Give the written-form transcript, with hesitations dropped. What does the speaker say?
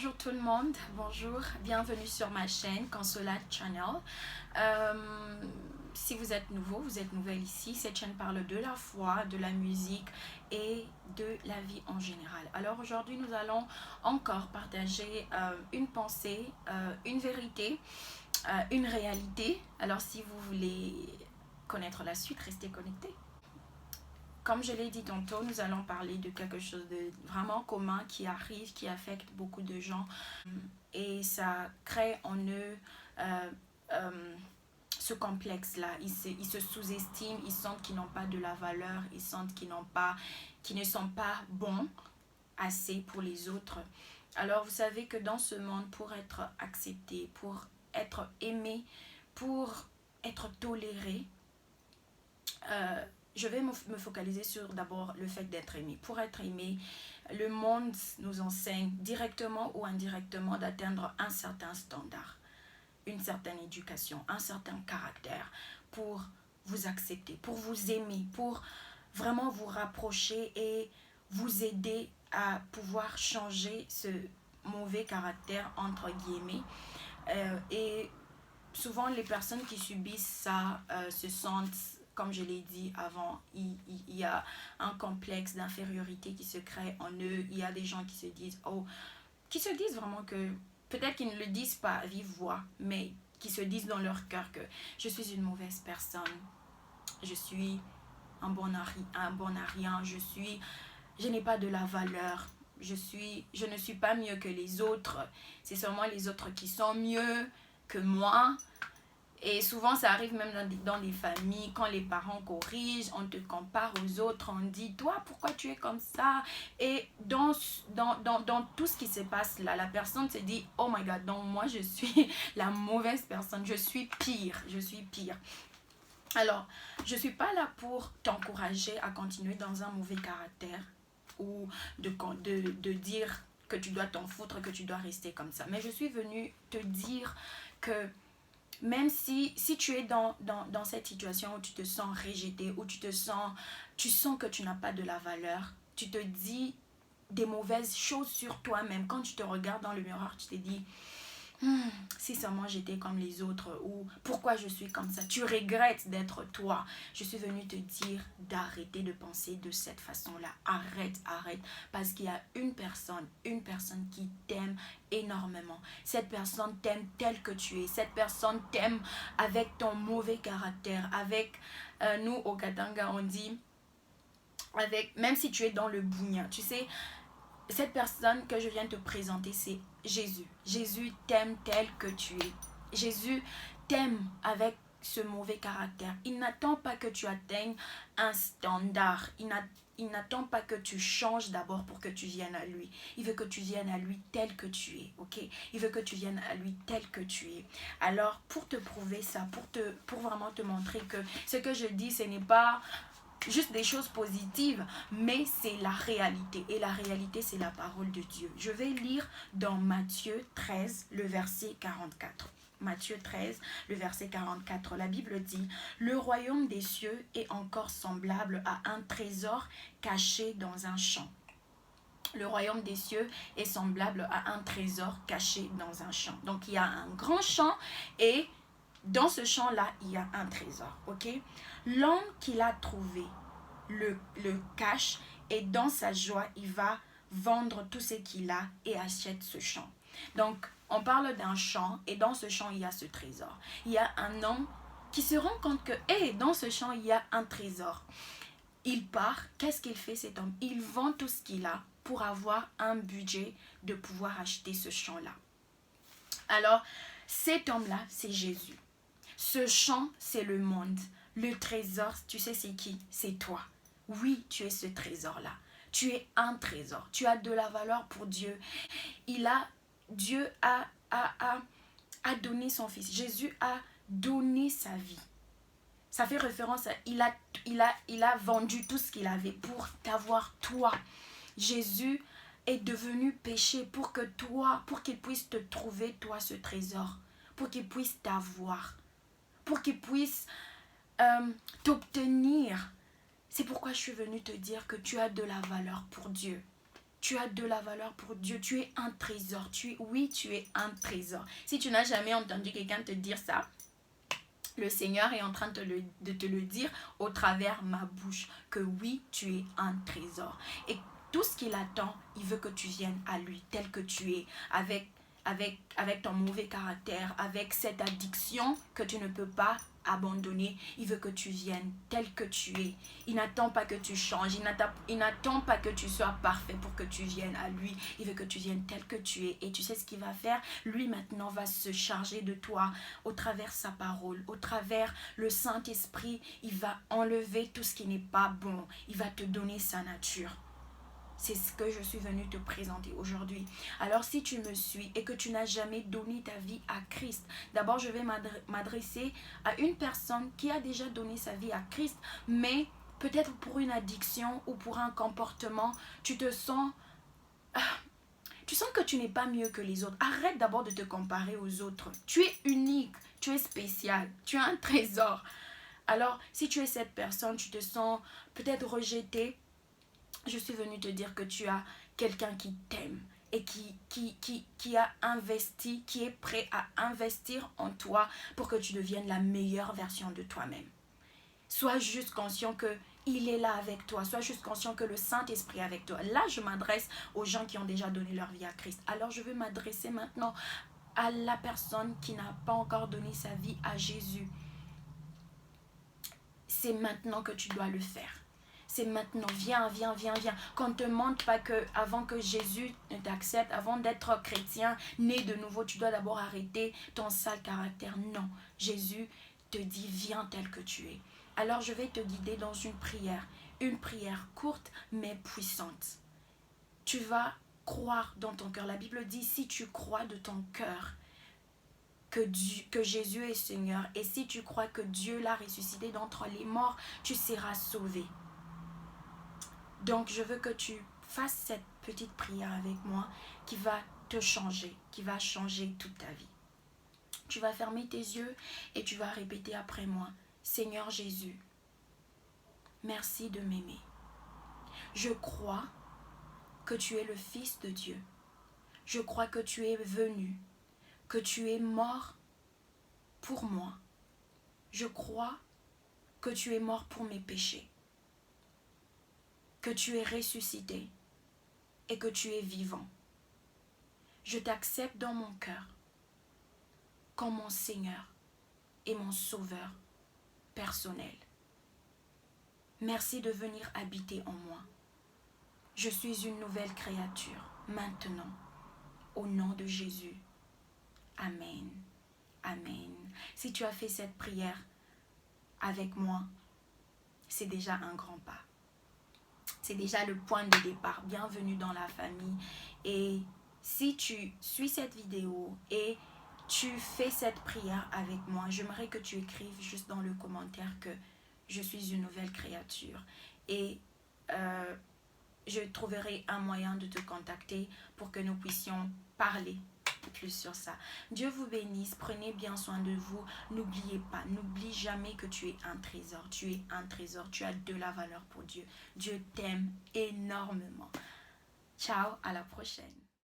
Bonjour tout le monde, bonjour, bienvenue sur ma chaîne Consolate Channel. Si vous êtes nouveau, vous êtes nouvelle ici, cette chaîne parle de la foi, de la musique et de la vie en général. Alors aujourd'hui nous allons encore partager une pensée, une vérité, une réalité. Alors si vous voulez connaître la suite, restez connectés. Comme je l'ai dit tantôt, nous allons parler de quelque chose de vraiment commun qui arrive, qui affecte beaucoup de gens. Et ça crée en eux ce complexe-là. Ils se sous-estiment, ils sentent qu'ils n'ont pas de la valeur, ils sentent qu'ils ne sont pas bons assez pour les autres. Alors vous savez que dans ce monde, pour être accepté, pour être aimé, pour être toléré, je vais me focaliser sur d'abord le fait d'être aimé. Pour être aimé, le monde nous enseigne directement ou indirectement d'atteindre un certain standard, une certaine éducation, un certain caractère pour vous accepter, pour vous aimer, pour vraiment vous rapprocher et vous aider à pouvoir changer ce mauvais caractère entre guillemets. Et souvent les personnes qui subissent ça se sentent, comme je l'ai dit avant, il y a un complexe d'infériorité qui se crée en eux. Il y a des gens qui se disent, qui se disent vraiment que, peut-être qu'ils ne le disent pas à vive voix, mais qui se disent dans leur cœur que je suis une mauvaise personne, je suis un bon à rien, je n'ai pas de la valeur, je ne suis pas mieux que les autres, c'est seulement les autres qui sont mieux que moi. Et souvent, ça arrive même dans les familles, quand les parents corrigent, on te compare aux autres, on dit, toi, pourquoi tu es comme ça? Et dans tout ce qui se passe là, la personne se dit, oh my God, donc moi, je suis la mauvaise personne, je suis pire. Alors, je ne suis pas là pour t'encourager à continuer dans un mauvais caractère ou de dire que tu dois t'en foutre, que tu dois rester comme ça. Mais je suis venue te dire que même si tu es dans cette situation où tu te sens rejeté, où tu sens que tu n'as pas de la valeur, tu te dis des mauvaises choses sur toi-même. Quand tu te regardes dans le miroir, tu te dis, si seulement j'étais comme les autres, ou pourquoi je suis comme ça. Tu regrettes d'être toi. Je suis venue te dire d'arrêter de penser de cette façon-là. Arrête. Parce qu'il y a une personne qui t'aime énormément. Cette personne t'aime tel que tu es. Cette personne t'aime avec ton mauvais caractère. Avec, nous au Katanga, on dit, même si tu es dans le bougna, tu sais, cette personne que je viens de te présenter, c'est Jésus. Jésus t'aime tel que tu es. Jésus t'aime avec ce mauvais caractère. Il n'attend pas que tu atteignes un standard. Il n'attend pas que tu changes d'abord pour que tu viennes à lui. Il veut que tu viennes à lui tel que tu es, ok? Il veut que tu viennes à lui tel que tu es. Alors, pour te prouver ça, pour vraiment te montrer que ce que je dis, ce n'est pas juste des choses positives, mais c'est la réalité. Et la réalité, c'est la parole de Dieu. Je vais lire dans Matthieu 13, le verset 44. Matthieu 13, le verset 44. La Bible dit, « Le royaume des cieux est encore semblable à un trésor caché dans un champ. » Le royaume des cieux est semblable à un trésor caché dans un champ. Donc, il y a un grand champ et dans ce champ-là, il y a un trésor, ok? L'homme qui l'a trouvé le cache et dans sa joie, il va vendre tout ce qu'il a et achète ce champ. Donc, on parle d'un champ et dans ce champ, il y a ce trésor. Il y a un homme qui se rend compte que, dans ce champ, il y a un trésor. Il part, qu'est-ce qu'il fait cet homme? Il vend tout ce qu'il a pour avoir un budget de pouvoir acheter ce champ-là. Alors, cet homme-là, c'est Jésus. Ce champ, c'est le monde. Le trésor, tu sais c'est qui? C'est toi. Oui, tu es ce trésor-là. Tu es un trésor. Tu as de la valeur pour Dieu. Dieu a donné son fils. Jésus a donné sa vie. Ça fait référence à il a vendu tout ce qu'il avait pour t'avoir toi. Jésus est devenu péché pour qu'il puisse te trouver toi ce trésor, pour qu'il puisse t'avoir, pour qu'il puisse t'obtenir. C'est pourquoi je suis venue te dire que tu as de la valeur pour Dieu. Tu as de la valeur pour Dieu. Tu es un trésor. Oui, tu es un trésor. Si tu n'as jamais entendu quelqu'un te dire ça, le Seigneur est en train de te le dire au travers ma bouche. Que oui, tu es un trésor. Et tout ce qu'il attend, il veut que tu viennes à lui tel que tu es. Avec ton mauvais caractère, avec cette addiction que tu ne peux pas abandonner. Il veut que tu viennes tel que tu es. Il n'attend pas que tu changes. Il n'attend pas que tu sois parfait pour que tu viennes à lui. Il veut que tu viennes tel que tu es. Et tu sais ce qu'il va faire? Lui maintenant va se charger de toi au travers sa parole, au travers le Saint-Esprit. Il va enlever tout ce qui n'est pas bon. Il va te donner sa nature. C'est ce que je suis venue te présenter aujourd'hui. Alors si tu me suis et que tu n'as jamais donné ta vie à Christ, d'abord je vais m'adresser à une personne qui a déjà donné sa vie à Christ, mais peut-être pour une addiction ou pour un comportement, tu sens que tu n'es pas mieux que les autres. Arrête d'abord de te comparer aux autres. Tu es unique, tu es spécial, tu es un trésor. Alors si tu es cette personne, tu te sens peut-être rejeté, je suis venue te dire que tu as quelqu'un qui t'aime et qui a investi, qui est prêt à investir en toi pour que tu deviennes la meilleure version de toi-même. Sois juste conscient qu'il est là avec toi. Sois juste conscient que le Saint-Esprit est avec toi. Là, je m'adresse aux gens qui ont déjà donné leur vie à Christ. Alors, je veux m'adresser maintenant à la personne qui n'a pas encore donné sa vie à Jésus. C'est maintenant que tu dois le faire. C'est maintenant, viens. Qu'on ne te montre pas que avant que Jésus ne t'accepte, avant d'être chrétien, né de nouveau, tu dois d'abord arrêter ton sale caractère. Non, Jésus te dit, viens tel que tu es. Alors je vais te guider dans une prière courte mais puissante. Tu vas croire dans ton cœur. La Bible dit, si tu crois de ton cœur que Jésus est Seigneur, et si tu crois que Dieu l'a ressuscité d'entre les morts, tu seras sauvé. Donc, je veux que tu fasses cette petite prière avec moi qui va te changer, qui va changer toute ta vie. Tu vas fermer tes yeux et tu vas répéter après moi. Seigneur Jésus, merci de m'aimer. Je crois que tu es le Fils de Dieu. Je crois que tu es venu, que tu es mort pour moi. Je crois que tu es mort pour mes péchés, que tu es ressuscité et que tu es vivant. Je t'accepte dans mon cœur comme mon Seigneur et mon Sauveur personnel. Merci de venir habiter en moi. Je suis une nouvelle créature maintenant, au nom de Jésus. Amen. Amen. Si tu as fait cette prière avec moi, c'est déjà un grand pas. C'est déjà le point de départ. Bienvenue dans la famille. Et si tu suis cette vidéo et tu fais cette prière avec moi, j'aimerais que tu écrives juste dans le commentaire que je suis une nouvelle créature. Et je trouverai un moyen de te contacter pour que nous puissions parler plus sur ça. Dieu vous bénisse, prenez bien soin de vous, n'oubliez pas, n'oublie jamais que tu es un trésor, tu es un trésor, tu as de la valeur pour Dieu. Dieu t'aime énormément. Ciao, à la prochaine.